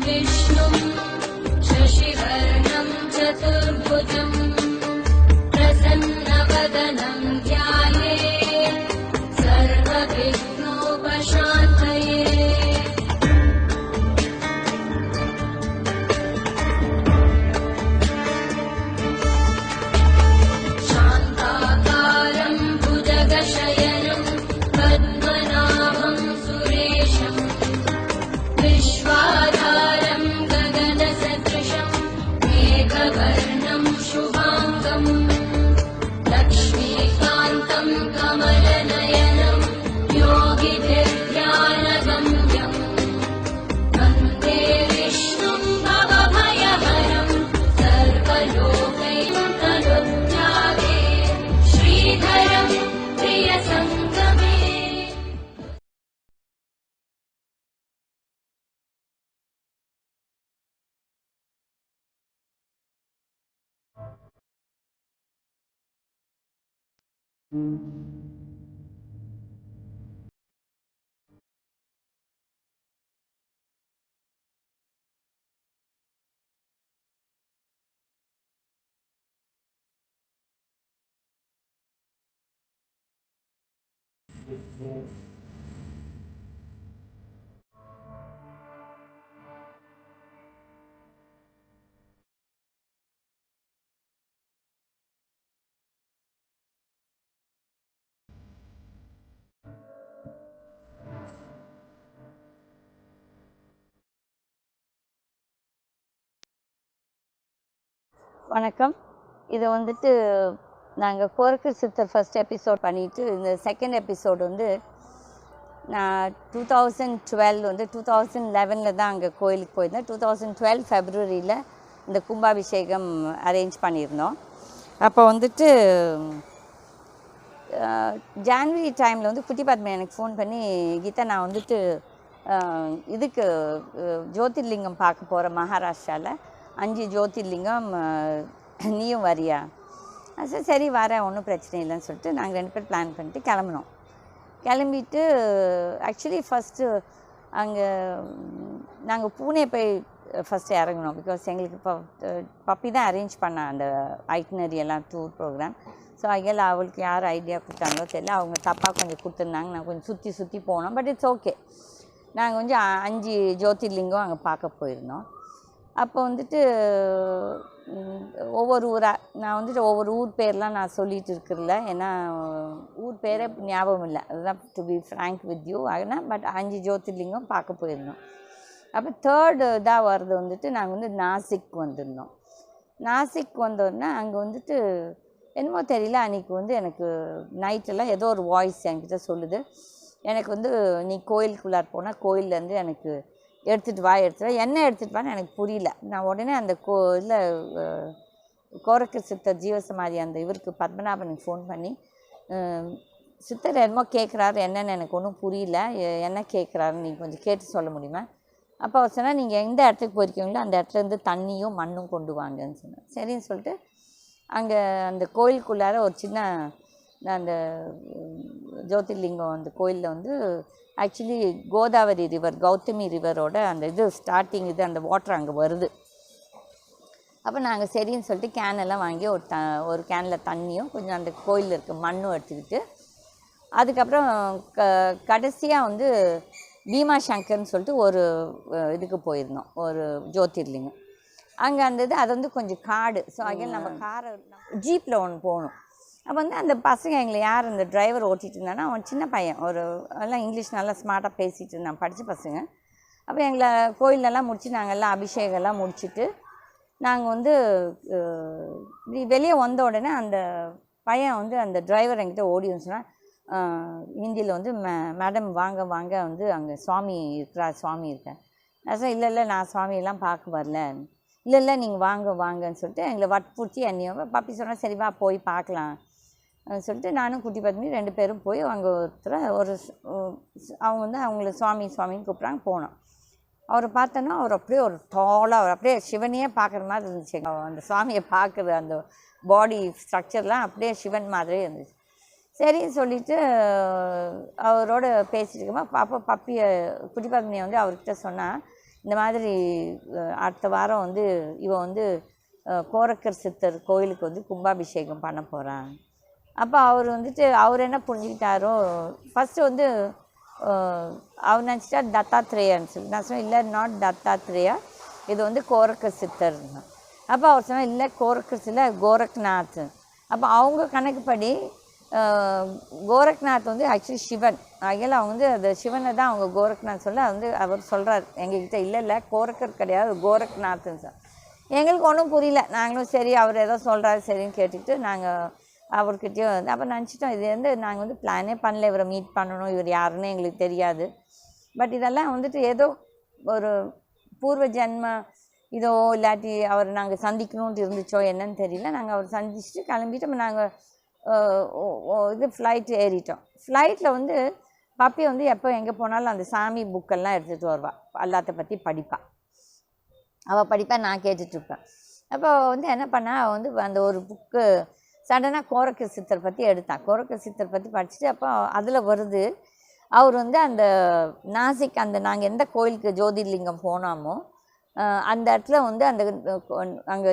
विष्णुं शशिवर्णं चतुर्भुजं प्रसन्नवदनं ध्यायेत् सर्वविघ्नोपशान्तये। शान्ताकारं भुजगशयनं पद्मनाभं सुरेशं विश्वाधारं गगनसदृशं मेघवर्णं शुभाङ्गं लक्ष्मीकान्तं कमलनयनं योगिभिर्ध्यानगम्यं वन्दे विष्णुं भवभयहरं सर्वलोकैकमनुज्ञाते श्रीधरं प्रियसङ्गमे। வணக்கம். இது வந்துட்டு நாங்கள் கோரக்கர் சித்தர் ஃபர்ஸ்ட் எபிசோட் பண்ணிவிட்டு இந்த செகண்ட் எபிசோடு வந்து நான் 2012 வந்து 2011 தான் அங்கே கோயிலுக்கு போயிருந்தேன். 2012 ஃபெப்ரவரியில் இந்த கும்பாபிஷேகம் அரேஞ்ச் பண்ணியிருந்தோம். அப்போ வந்துட்டு ஜான்வரி டைமில் வந்து குட்டி பத்மா எனக்கு ஃபோன் பண்ணி, கீதா நான் வந்துட்டு இதுக்கு ஜோதிர்லிங்கம் பார்க்க போகிறேன் மகாராஷ்டிராவில், 5 ஜோதிர்லிங்கம், நீயும் வரியா? சரி வரேன், ஒன்றும் பிரச்சனை இல்லைன்னு சொல்லிட்டு நாங்கள் 2 பேர் பிளான் பண்ணிட்டு கிளம்பினோம். கிளம்பிட்டு ஆக்சுவலி ஃபஸ்ட்டு அங்கே நாங்கள் பூனே போய் ஃபஸ்ட்டு இறங்கினோம். பிகாஸ் எங்களுக்கு இப்போ பப்பி தான் அரேஞ்ச் பண்ணேன் அந்த ஐட்னரி எல்லாம் டூர் ப்ரோக்ராம். ஸோ அங்கே அவளுக்கு யார் ஐடியா கொடுத்தாங்களோ தெரியல, அவங்க தப்பாக கொஞ்சம் கொடுத்துருந்தாங்க. நான் கொஞ்சம் சுற்றி சுற்றி போனோம். But it's okay. நாங்கள் கொஞ்சம் 5 ஜோதிர்லிங்கம் அங்கே பார்க்க போயிருந்தோம். அப்போ வந்துட்டு ஒவ்வொரு ஊராக நான் வந்துட்டு ஒவ்வொரு ஊர் பேர்லாம் நான் சொல்லிகிட்டு இருக்கிறல, ஏன்னா ஊர் பேரே ஞாபகம் இல்லை, அதுதான் to be frank with you. ஆனால் பட் 5 ஜோதிர்லிங்கம் பார்க்க போயிருந்தோம். அப்போ தேர்டு இதாக வர்றது வந்துட்டு நாங்கள் வந்து நாசிக் வந்திருந்தோம். நாசிக் வந்தோடனே அங்கே வந்துட்டு என்னமோ தெரியல, அன்றைக்கி வந்து எனக்கு நைட்டெல்லாம் ஏதோ ஒரு வாய்ஸ் என்கிட்ட சொல்லுது, எனக்கு வந்து நீ கோயிலுக்குள்ளார் போனால் கோயிலேருந்து எனக்கு எடுத்துகிட்டு வா என்ன எடுத்துகிட்டு வான்னு எனக்கு புரியல. நான் உடனே அந்த இதில் கோரக்கர் சித்தர் ஜீவசமாதி அந்த இவருக்கு பத்மநாபனுக்கு ஃபோன் பண்ணி, சித்தர் என்னமோ கேட்குறாரு, என்னென்னு எனக்கு ஒன்றும் புரியல, என்ன கேட்குறாருன்னு நீங்கள் கொஞ்சம் கேட்டு சொல்ல முடியுமா? அப்போ அவர் சொன்னால், நீங்கள் எந்த இடத்துக்கு போயிருக்கீங்களோ அந்த இடத்துலேருந்து தண்ணியும் மண்ணும் கொண்டு வாங்கன்னு சொன்னேன். சரின்னு சொல்லிட்டு அங்கே அந்த கோயிலுக்குள்ளார ஒரு சின்ன அந்த ஜோதிர்லிங்கம் அந்த கோயிலில் வந்து ஆக்சுவலி கோதாவரி ரிவர், கௌதமி ரிவரோட அந்த இது ஸ்டார்டிங் இது அந்த வாட்டர் அங்கே வருது. அப்போ நாங்கள் சரின்னு சொல்லிட்டு கேனெல்லாம் வாங்கி ஒரு கேனில் தண்ணியும் கொஞ்சம் அந்த கோயிலில் இருக்க மண்ணும் எடுத்துக்கிட்டு, அதுக்கப்புறம் கடைசியாக வந்து பீமா சங்கர்னு சொல்லிட்டு ஒரு இதுக்கு போயிருந்தோம், ஒரு ஜோதிர்லிங்கம். அங்கே அந்த இது அது வந்து கொஞ்சம் காடு. ஸோ அங்கே நம்ம காரை ஜீப்பில் ஒன்று போகணும். அப்போ வந்து அந்த பசங்க எங்களை யார் அந்த டிரைவர் ஓட்டிகிட்டு இருந்தானா, அவன் சின்ன பையன், ஒரு எல்லாம் இங்கிலீஷ் நல்லா ஸ்மார்ட்டாக பேசிகிட்டு இருந்தான், படித்த பசங்க. அப்போ எங்களை கோயிலெல்லாம் முடித்து நாங்கள்லாம் அபிஷேகம்லாம் முடிச்சுட்டு நாங்கள் வந்து வெளியே வந்த உடனே அந்த பையன் வந்து அந்த டிரைவர் என்கிட்ட ஓடி வந்துச்சுன்னா ஹிந்தியில் வந்து மேடம் வாங்க வாங்க வந்து அங்கே சுவாமி சுவாமி இருக்கேன். நான் சொன்னேன், இல்லை நான் சுவாமியெல்லாம் பார்க்க வரல. இல்லை நீங்கள் வாங்கன்னு சொல்லிட்டு எங்களை வற்புறுத்தி என்னையும் பப்பி சொன்னால், சரி வா போய் பார்க்கலாம் சொல்லிட்டு நானும் குட்டி பத்னி 2 பேரும் போய் அங்கே ஒருத்தர் அவங்க வந்து அவங்கள சுவாமின்னு கூப்பிட்றாங்க. போனோம். அவரை பார்த்தோன்னா அவர் அப்படியே ஒரு டாலாக, அவர் அப்படியே சிவனையே பார்க்குற மாதிரி இருந்துச்சு. அந்த சுவாமியை பார்க்குற அந்த பாடி ஸ்ட்ரக்சர்லாம் அப்படியே சிவன் மாதிரியே இருந்துச்சு. சரின்னு சொல்லிவிட்டு அவரோட பேசிட்டு இருக்கோமா, பாப்பா பப்பியை குட்டி பத்னியை வந்து அவர்கிட்ட சொன்னால், இந்த மாதிரி அடுத்த வாரம் வந்து இவன் வந்து கோரக்கர் சித்தர் கோயிலுக்கு வந்து கும்பாபிஷேகம் பண்ண போகிறான். அப்போ அவர் வந்துட்டு அவர் என்ன புரிஞ்சுக்கிட்டாரோ, ஃபஸ்ட்டு வந்து அவர் நினச்சிட்டா தத்தாத்ரேயான்னு சொல்லி. நான் சொன்னேன் இல்லை, நாட் தத்தாத்ரேயா, இது வந்து கோரக்கர் சித்தர். அப்போ அவர் சொன்னால் இல்லை கோரக்கர் இல்லை, கோரக்நாத். அப்போ அவங்க கணக்குப்படி கோரக்நாத் வந்து ஆக்சுவலி சிவன். ஆகையில் அவங்க வந்து அது சிவனை தான் அவங்க கோரக்நாத் சொல்ல வந்து அவர் சொல்கிறார் எங்ககிட்ட, இல்லை கோரக்கர் கிடையாது, கோரக்நாத்ன்னு சார். எங்களுக்கு ஒன்றும் புரியல. நாங்களும் சரி அவர் ஏதோ சொல்கிறாரு சரின்னு கேட்டுக்கிட்டு நாங்கள் அவர்கிட்டயும் வந்து அப்போ நினச்சிட்டோம், இது வந்து நாங்கள் வந்து பிளானே பண்ணல இவரை மீட் பண்ணணும், இவர் யாருன்னு எங்களுக்கு தெரியாது. பட் இதெல்லாம் வந்துட்டு ஏதோ ஒரு பூர்வ ஜென்ம இதோ இல்லாட்டி அவர் நாங்கள் சந்திக்கணும்னு இருந்துச்சோ என்னன்னு தெரியல. நாங்கள் அவர் சந்திச்சுட்டு கிளம்பிட்டு நாங்கள் இது ஃப்ளைட் ஏறிட்டோம். ஃப்ளைட்டில் வந்து பப்பி வந்து எப்போ எங்கே போனாலும் அந்த சாமி புக்கெல்லாம் எடுத்துகிட்டு வருவாள், அல்லாத்தை பற்றி படிப்பாள். அவள் படிப்பா, நான் கேட்டுட்ருப்பேன். அப்போ வந்து என்ன பண்ணா, அவள் வந்து அந்த ஒரு புக்கு சடனாக கோரக்கர் சித்தர் பற்றி எடுத்தான். கோரக்கர் சித்தர் பற்றி படிச்சுட்டு அப்போ அதில் வருது அவர் வந்து அந்த நாசிக் அந்த நாங்கள் எந்த கோயிலுக்கு ஜோதிர்லிங்கம் போனோமோ அந்த இடத்துல வந்து அந்த அங்கே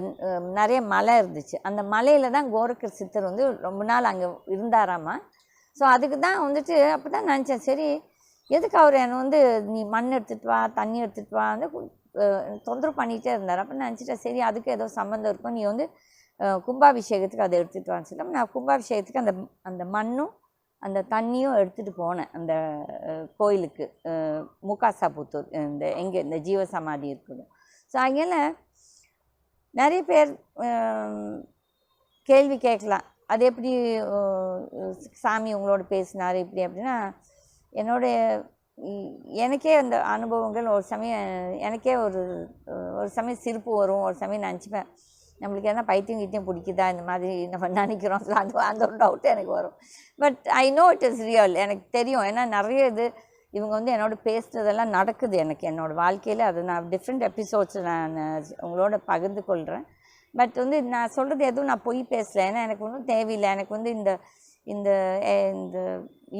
நிறைய மலை இருந்துச்சு. அந்த மலையில் தான் கோரக்கர் சித்தர் வந்து ரொம்ப நாள் அங்கே இருந்தாராமா. ஸோ அதுக்கு தான் வந்துட்டு அப்போ தான் நினச்சேன், சரி எதுக்கு அவர் என்னை வந்து நீ மண் எடுத்துகிட்டு வா, தண்ணி எடுத்துகிட்டு வா வந்து தொந்தரவு பண்ணிகிட்டே இருந்தார். அப்போ நினச்சிட்டேன், சரி அதுக்கு ஏதோ சம்மந்தம் இருக்கும், நீ வந்து கும்பாபிஷேகத்துக்கு அதை எடுத்துகிட்டு வான்னு சொல்லி நான் கும்பாபிஷேகத்துக்கு அந்த அந்த மண்ணும் அந்த தண்ணியும் எடுத்துகிட்டு போனேன் அந்த கோயிலுக்கு, முகாசாபுத்தூர், இந்த எங்கே இந்த ஜீவசமாதி இருக்குது. ஸோ அங்கே நிறைய பேர் கேள்வி கேட்கலாம், அது எப்படி சாமி உங்களோட பேசினார் இப்படி அப்படின்னா, எனக்கே அந்த அனுபவங்கள் ஒரு சமயம் எனக்கே ஒரு சமயம் சிரிப்பு வரும், ஒரு சமயம் நினச்சிப்பேன் நம்மளுக்கு எதனா பைத்தியம் கிட்டியும் பிடிக்குதா இந்த மாதிரி நம்ம நினைக்கிறோம். அந்த ஒரு டவுட்டு எனக்கு வரும். But I know it is real, எனக்கு தெரியும். ஏன்னா நிறைய இது இவங்க வந்து என்னோட பேசுகிறதெல்லாம் நடக்குது எனக்கு என்னோடய வாழ்க்கையில். அது நான் டிஃப்ரெண்ட் எபிசோட்ஸ் நான் உங்களோட பகிர்ந்து கொள்கிறேன். பட் வந்து நான் சொல்கிறது எதுவும் நான் பொய் பேசலை, ஏன்னா எனக்கு ஒன்றும் தேவையில்லை. எனக்கு வந்து இந்த இந்த இந்த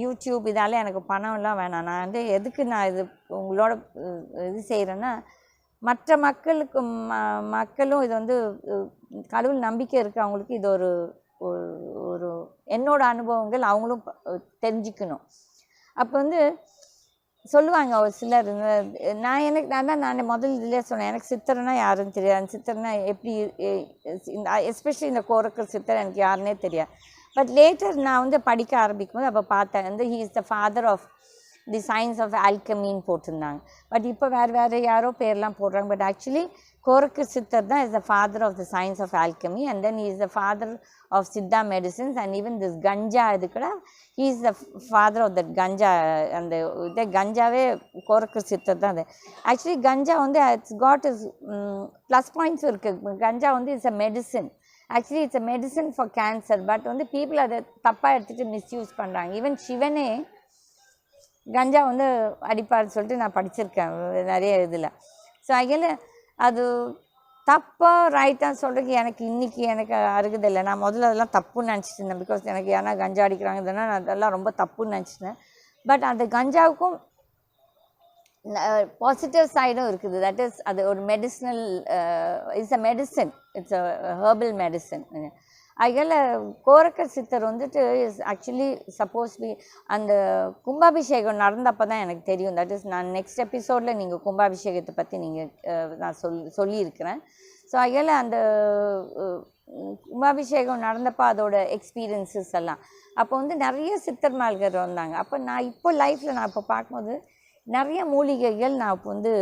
யூடியூப் இதால் எனக்கு பணம்லாம் வேணாம். நான் வந்து எதுக்கு நான் இது உங்களோட இது செய்கிறேன்னா, மற்ற மக்களும் இது வந்து கடவுள் நம்பிக்கை இருக்குது அவங்களுக்கு, இது ஒரு ஒரு என்னோட அனுபவங்கள் அவங்களும் தெரிஞ்சுக்கணும். அப்போ வந்து சொல்லுவாங்க ஒரு சிலர், நான் முதல் இதிலே சொன்னேன், எனக்கு சித்தர்னா யாருன்னு தெரியாது, சித்தர்னா எப்படி எஸ்பெஷலி இந்த கோரக்கர் சித்தர் எனக்கு யாருன்னே தெரியாது. பட் லேட்டர் நான் வந்து படிக்க ஆரம்பிக்கும்போது அப்போ பார்த்தேன் வந்து he is the father of the science of ஆல்கமின்னு போட்டிருந்தாங்க. பட் இப்போ வேறு யாரோ பேர்லாம் போடுறாங்க. பட் ஆக்சுவலி கோரக்கர் சித்தர் தான் is the father of the science of alchemy, and then he is the father of Siddha medicines, and even this ganja இது கூட he is the father of that ganja. அந்த இதே கஞ்சாவே கோரக்கர் சித்தர் தான். அது ஆக்சுவலி கஞ்சா வந்து இட்ஸ் காட் இஸ் ப்ளஸ் பாயிண்ட்ஸும் இருக்குது. கஞ்சா வந்து it's a medicine, actually it's a medicine for cancer. But வந்து பீப்புள் அதை தப்பாக எடுத்துகிட்டு மிஸ்யூஸ் பண்ணுறாங்க. ஈவன் சிவனே கஞ்சா வந்து அடிப்பார்னு சொல்லிட்டு நான் படிச்சிருக்கேன் நிறைய இதில். ஸோ அதில் அது தப்பாக ரைட்டாக சொல்கிறதுக்கு எனக்கு அருகுதில்லை. நான் முதல்ல அதெல்லாம் தப்புன்னு நினச்சிட்டு இருந்தேன். பிகாஸ் எனக்கு ஏன்னா கஞ்சா அடிக்கிறாங்க இதெல்லாம் நான் அதெல்லாம் ரொம்ப தப்புன்னு நினச்சிட்டேன். பட் அந்த கஞ்சாவுக்கும் பாசிட்டிவ் சைடும் இருக்குது. தட் இஸ் அது ஒரு medicinal, it's a medicine, it's a herbal medicine. அதில் கோரக்கர் சித்தர் வந்துட்டு இஸ் ஆக்சுவலி சப்போஸ் அந்த கும்பாபிஷேகம் நடந்தப்போ தான் எனக்கு தெரியும். தட் இஸ் நான் நெக்ஸ்ட் எபிசோடில் நீங்கள் கும்பாபிஷேகத்தை பற்றி நான் சொல்லியிருக்கிறேன். ஸோ அதில் அந்த கும்பாபிஷேகம் நடந்தப்போ அதோட எக்ஸ்பீரியன்ஸஸ் எல்லாம் அப்போ வந்து நிறைய சித்தர்மார்கள் வந்தாங்க. அப்போ நான் இப்போ லைஃப்பில் நான் இப்போ பார்க்கும்போது நிறைய மூலிகைகள் நான் இப்போ வந்து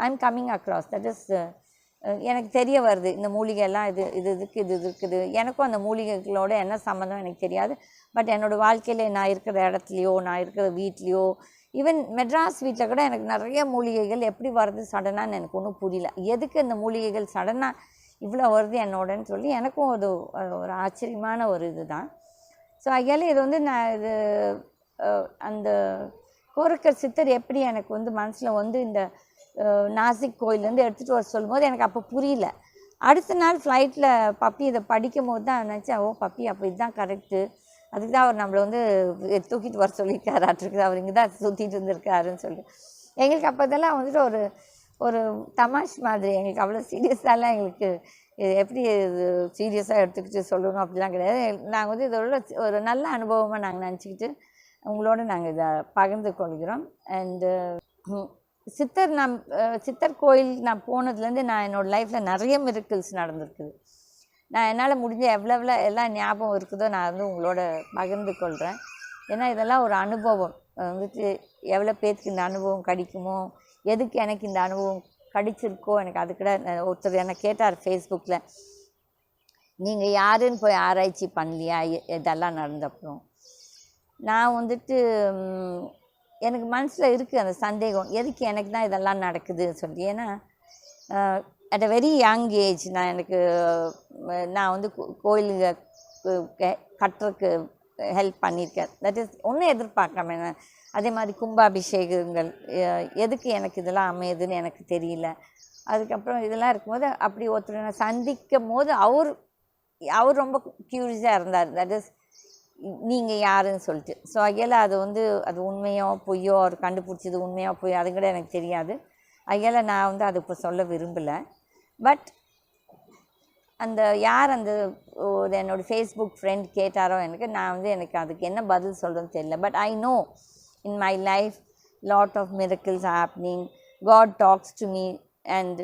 I am coming across. That is எனக்கு தெரிய வருது, இந்த மூலிகைலாம் இது இருக்குது. எனக்கும் அந்த மூலிகைகளோட என்ன சம்மந்தம் எனக்கு தெரியாது. பட் என்னோடய வாழ்க்கையில் நான் இருக்கிற இடத்துலையோ நான் இருக்கிற வீட்லேயோ ஈவன் மெட்ராஸ் வீட்டில் கூட எனக்கு நிறைய மூலிகைகள் எப்படி வருது சடனான்னு எனக்கு ஒன்றும் புரியல. எதுக்கு இந்த மூலிகைகள் சடனாக இவ்வளோ வருது என்னோடன்னு சொல்லி எனக்கும் அது ஒரு ஆச்சரியமான ஒரு இது தான். ஸோ அதில் இது வந்து நான் இது அந்த கோரக்கர் சித்தர் எப்படி எனக்கு வந்து மனசில் வந்து இந்த நாசிக் கோயிலேருந்து எடுத்துகிட்டு வர சொல்லும்போது எனக்கு அப்போ புரியல. அடுத்த நாள் ஃப்ளைட்டில் பப்பி இதை படிக்கும் போது தான் நினச்சேன், ஓ பப்பி அப்போ இதுதான் கரெக்டு, அதுக்கு தான் அவர் நம்மளை வந்து தூக்கிட்டு வர சொல்லியிருக்காராட்டிருக்குது, அவர் இங்கே தான் சுற்றிட்டு இருந்திருக்காருன்னு சொல்லி எங்களுக்கு அப்போ இதெல்லாம் வந்துட்டு ஒரு தமாஷ் மாதிரி. எங்களுக்கு அவ்வளோ சீரியஸாலாம் எங்களுக்கு இது எப்படி இது சீரியஸாக எடுத்துக்கிட்டு சொல்லணும் அப்படிலாம் கிடையாது. நாங்கள் வந்து இதோட ஒரு நல்ல அனுபவமாக நாங்கள் நினச்சிக்கிட்டு உங்களோட நாங்கள் இதை பகிர்ந்து கொள்கிறோம். அண்டு சித்தர் கோயில் நான் போனதுலேருந்து நான் என்னோடய லைஃப்பில் நிறைய மிரக்கிள்ஸ் நடந்திருக்குது. நான் என்னால் முடிஞ்ச எவ்வளோ எல்லாம் ஞாபகம் இருக்குதோ நான் வந்து உங்களோட பகிர்ந்து கொள்கிறேன். ஏன்னா இதெல்லாம் ஒரு அனுபவம். வந்துட்டு எவ்வளோ பேருக்கு இந்த அனுபவம் கிடைக்குமோ, எதுக்கு எனக்கு இந்த அனுபவம் கிடைச்சிருக்கோ எனக்கு அது கூட ஒருத்தர் என்னை கேட்டார் ஃபேஸ்புக்கில், நீங்கள் யாருன்னு போய் ஆராய்ச்சி பண்ணலையா இதெல்லாம் நடந்தப்புறம். நான் வந்துட்டு எனக்கு மனசில் இருக்குது அந்த சந்தேகம், எதுக்கு எனக்கு தான் இதெல்லாம் நடக்குதுன்னு சொல்லி. ஏன்னா at a very young age நான் வந்து கோயிலுங்க கட்டுறதுக்கு ஹெல்ப் பண்ணியிருக்கேன். தட் இஸ் ஒன்றும் எதிர்பார்க்காம. அதே மாதிரி கும்பாபிஷேகங்கள் எதுக்கு எனக்கு இதெல்லாம் அமையுதுன்னு எனக்கு தெரியல. அதுக்கப்புறம் இதெல்லாம் இருக்கும்போது அப்படி ஒருத்தர் நான் சந்திக்கும் போது அவர் ரொம்ப க்யூரியஸாக இருந்தார். தட் இஸ் நீங்கள் யாருன்னு சொல்லிட்டு. ஸோ அகையால் அது உண்மையோ பொய்யோ அவர் கண்டுபிடிச்சது உண்மையோ பொய்யோ அது கூட எனக்கு தெரியாது. அகையால் நான் வந்து அது இப்போ சொல்ல விரும்பலை. பட் யார் என்னோடய ஃபேஸ்புக் ஃப்ரெண்ட் கேட்டாரோ எனக்கு அதுக்கு என்ன பதில் சொல்கிறதுன்னு தெரியல. But I know in my life lot of miracles are happening. God talks to me and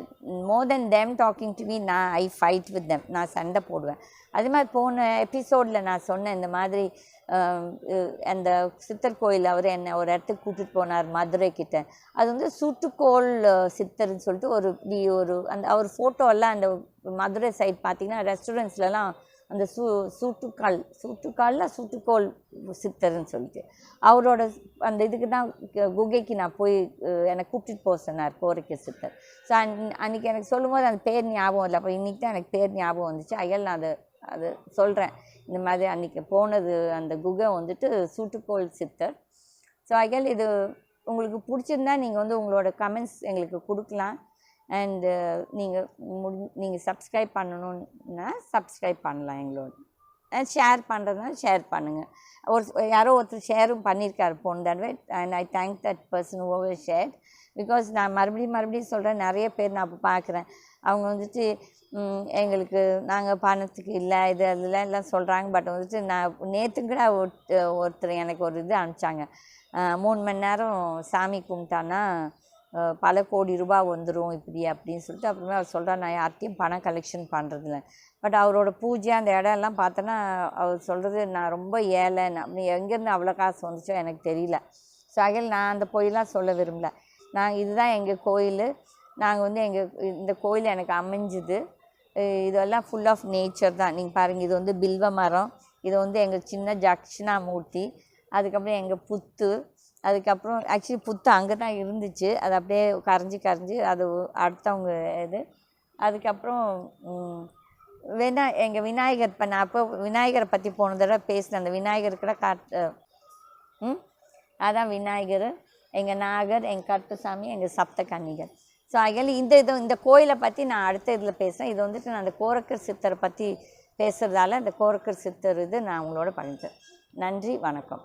more than them talking to me, I fight with them. நான் சண்டை போடுவேன். அதே மாதிரி போன எபிசோடில் நான் சொன்னேன், இந்த மாதிரி அந்த சித்தர் கோயில் அவர் என்னை ஒரு இடத்துக்கு கூட்டிகிட்டு போனார் மதுரை கிட்ட. அது வந்து சூட்டுக்கோள் சித்தர்ன்னு சொல்லிட்டு அவர் ஃபோட்டோவெல்லாம் அந்த மதுரை சைட் பார்த்திங்கன்னா ரெஸ்டாரண்ட்ஸ்லலாம் அந்த சூட்டுக்கோள் சித்தர்ன்னு சொல்லிட்டு அவரோட அந்த இதுக்கு தான் குகைக்கு நான் போய் என்னை கூப்பிட்டுட்டு போக சொன்னார் கோரிக்கை சித்தர். ஸோ அன்றைக்கி எனக்கு சொல்லும்போது அந்த பேர் ஞாபகம் இல்லை. அப்போ இன்றைக்கி தான் எனக்கு பேர் ஞாபகம் வந்துச்சு. ஐயல் நான் அது சொல்கிறேன். இந்த மாதிரி அன்றைக்கி போனது அந்த குகை வந்துட்டு சூட்டுக்கோள் சித்தர். ஸோ ஐயல் இது உங்களுக்கு பிடிச்சிருந்தா நீங்கள் வந்து உங்களோட கமெண்ட்ஸ் எங்களுக்கு கொடுக்கலாம். அண்டு நீங்கள் சப்ஸ்கிரைப் பண்ணணுன்னா சப்ஸ்கிரைப் பண்ணலாம் எங்களோட. ஷேர் பண்ணுறதுனா ஷேர் பண்ணுங்கள். யாரோ ஒருத்தர் ஷேரும் பண்ணியிருக்காரு போன தடவை. And I thank that person over share. Because நான் மறுபடியும் சொல்கிறேன், நிறைய பேர் நான் இப்போ பார்க்குறேன் அவங்க வந்துட்டு எங்களுக்கு நாங்கள் பணத்துக்கு இல்லை இது அதெல்லாம் எல்லாம் சொல்கிறாங்க. பட் வந்துட்டு நான் நேற்றுங்கூட ஒருத்தர் எனக்கு ஒரு இது அனுப்பிச்சாங்க, 3 மணி நேரம் சாமி கும்பிட்டான்னா பல கோடி ரூபாய் வந்துடும் இப்படி அப்படின்னு சொல்லிட்டு. அப்புறமே அவர் சொல்கிறார், நான் யார்ட்டையும் பணம் கலெக்ஷன் பண்ணுறதில்ல. பட் அவரோட பூஜை அந்த இடம்லாம் பார்த்தோன்னா அவர் சொல்கிறது, நான் ரொம்ப ஏழை, அப்படி எங்கேருந்து அவ்வளோ காசு வந்துச்சோ எனக்கு தெரியல. ஸோ அகையில் நான் அந்த பொய்லாம் சொல்ல விரும்பல. இதுதான் எங்கள் கோயில். நாங்கள் வந்து இந்த கோயில் எனக்கு அமைஞ்சுது. இதெல்லாம் ஃபுல் ஆஃப் நேச்சர் தான். நீங்கள் பாருங்கள், இது வந்து பில்வ மரம், இது வந்து எங்கள் சின்ன தட்சிணாமூர்த்தி, அதுக்கப்புறம் எங்கள் புத்து, அதுக்கப்புறம் ஆக்சுவலி புத்து அங்கே தான் இருந்துச்சு, அது அப்படியே கரைஞ்சி அது அடுத்தவங்க இது. அதுக்கப்புறம் எங்கள் விநாயகர் நான் அப்போ விநாயகரை பற்றி போன தடவை பேசினேன். அந்த விநாயகர் கூட அதான் விநாயகர், எங்கள் நாகர், எங்கள் கருப்பசாமி, எங்கள் சப்த கன்னிகள். ஸோ அதில் இந்த கோயிலை பற்றி நான் அடுத்த இதில் பேசுகிறேன். இது வந்துட்டு நான் அந்த கோரக்கர் சித்தரை பற்றி பேசுகிறதால இந்த கோரக்கர் சித்தர் இது நான் உங்களோட பகிர்ந்தேன். நன்றி, வணக்கம்.